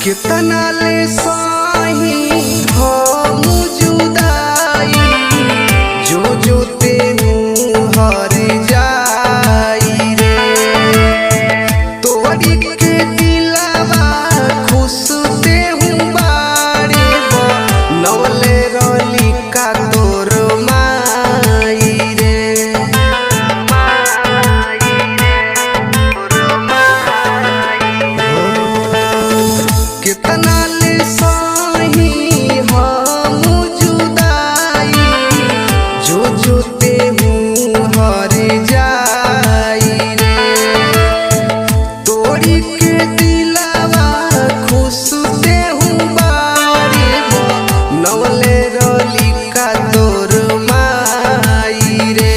कितना ले सही हम जुदाई, जो जो तेनू हर जाई रे। तोरी के दिलवा खुश तेहू बारे नवले रली का तोर माई रे। कितना ले सही हम जुदाई, जो जो तेहू हर जाई रे। तोरी के दिलवा खुश तेहू बारे नवले रली का तोर माई रे।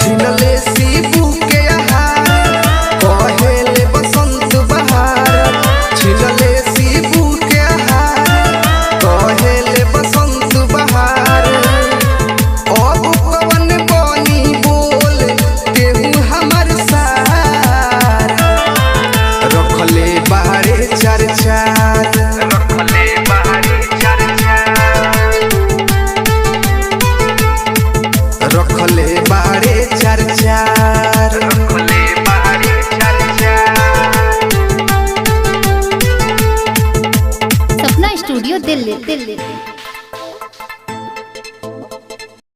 छिनले शिबू के आहार कहेले बसंत बहार, छिनले शिबू के आहार कहेले बसंत बहार। अब कवन बनी बोल तेहू हमर सार, रखले बाहरे चार चार, रखले बाहरे चार चार, रखले बाहरे चार चार, रखले बाहरे चार चार। सपना स्टूडियो दिल्ली।